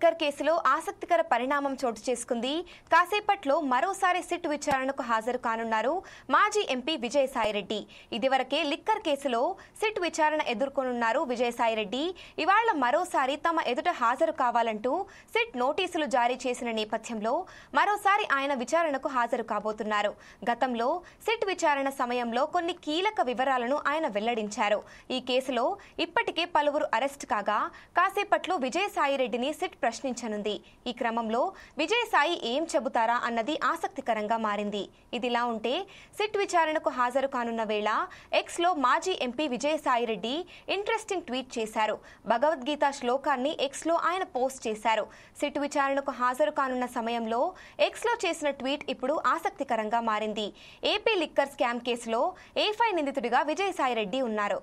Liquor కేసులో ఆసక్తికర పరిణామం చోటు చేసుకుంది. కాసేపట్లో మరోసారి సిట్ విచారణకు హాజరు కానున్నారు మాజీ ఎంపీ విజయసాయిరెడ్డి. ఇదివరకే లిక్కర్ కేసులో సిట్ విచారణ ఎదుర్కొనున్నారు విజయసాయిరెడ్డి. ఇవాళ మరోసారి తమ ఎదుట హాజరు కావాలంటూ సిట్ నోటీసులు జారీ చేసిన నేపథ్యంలో మరోసారి ఆయన విచారణకు హాజరు కాబోతున్నారు. గతంలో సిట్ విచారణ సమయంలో కొన్ని కీలక వివరాలను ఆయన వెల్లడించారు. ఈ కేసులో ఇప్పటికే పలువురు అరెస్ట్ కాగా కాసేపట్లో విజయసాయిరెడ్డిని సిట్ ప్రశ్నించనుంది. ఈ క్రమంలో విజయసాయి ఏం చెబుతారా అన్నది ఆసక్తికరంగా మారింది. ఇదిలా ఉంటే సిట్ విచారణకు హాజరు కానున్న వేళ ఎక్స్ లో మాజీ ఎంపీ విజయసాయిరెడ్డి ఇంట్రెస్టింగ్ ట్వీట్ చేశారు. భగవద్గీత శ్లోకాన్ని ఎక్స్ లో ఆయన పోస్ట్ చేశారు. సిట్ విచారణకు హాజరు కానున్న సమయంలో ఎక్స్ లో చేసిన ట్వీట్ ఇప్పుడు ఆసక్తికరంగా మారింది. ఏపీ లిక్కర్ స్కామ్ కేసులో A5 నిందితుడిగా విజయసాయిరెడ్డి ఉన్నారు.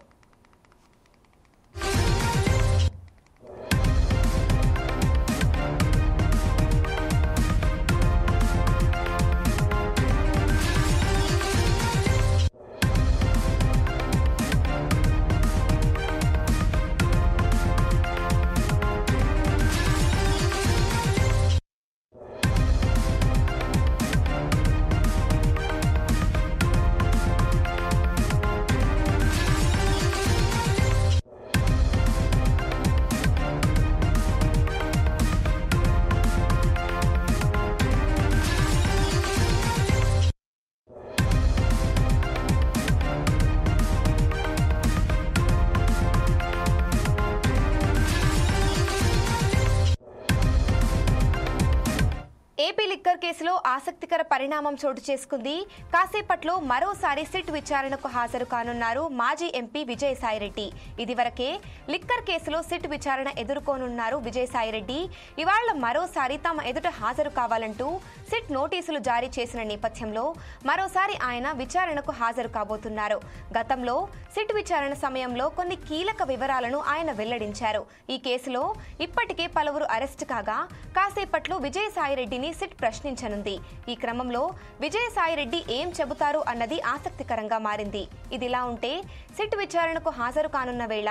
ఏపీ లిక్కర్ కేసులో ఆసక్తికర పరిణామం చోటు చేసుకుంది. కాసేపట్లో మరోసారి సిట్ విచారణకు హాజరు కానున్నారు మాజీ ఎంపీ విజయసాయిరెడ్డి. ఇదివరకే లిక్కర్ కేసులో సిట్ విచారణ ఎదుర్కోనున్నారు విజయసాయిరెడ్డి. ఇవాళ మరోసారి తమ ఎదుట హాజరు కావాలంటూ సిట్ నోటీసులు జారీ చేసిన నేపథ్యంలో మరోసారి ఆయన విచారణకు హాజరు కాబోతున్నారు. గతంలో సిట్ విచారణ సమయంలో కొన్ని కీలక వివరాలను ఆయన వెల్లడించారు. ఈ కేసులో ఇప్పటికే పలువురు అరెస్ట్ కాగా కాసేపట్లో విజయసాయిరెడ్డిని సిట్ ప్రశ్నించనుంది. ఈ క్రమంలో విజయసాయిరెడ్డి ఏం చెబుతారు అన్నది ఆసక్తికరంగా మారింది. ఇదిలా ఉంటే సిట్ విచారణకు హాజరు కానున్న వేళ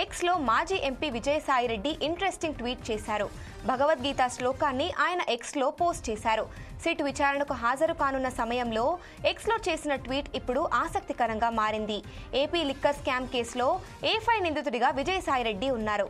ఎక్స్ లో మాజీ ఎంపీ విజయసాయిరెడ్డి ఇంట్రెస్టింగ్ ట్వీట్ చేశారు. భగవద్గీత శ్లోకాన్ని ఆయన ఎక్స్ లో పోస్ట్ చేశారు. సిట్ విచారణకు హాజరు కానున్న సమయంలో ఎక్స్ లో చేసిన ట్వీట్ ఇప్పుడు ఆసక్తికరంగా మారింది. ఏపీ లిక్కర్ స్కామ్ కేసులో A5 నిందితుడిగా విజయసాయిరెడ్డి ఉన్నారు.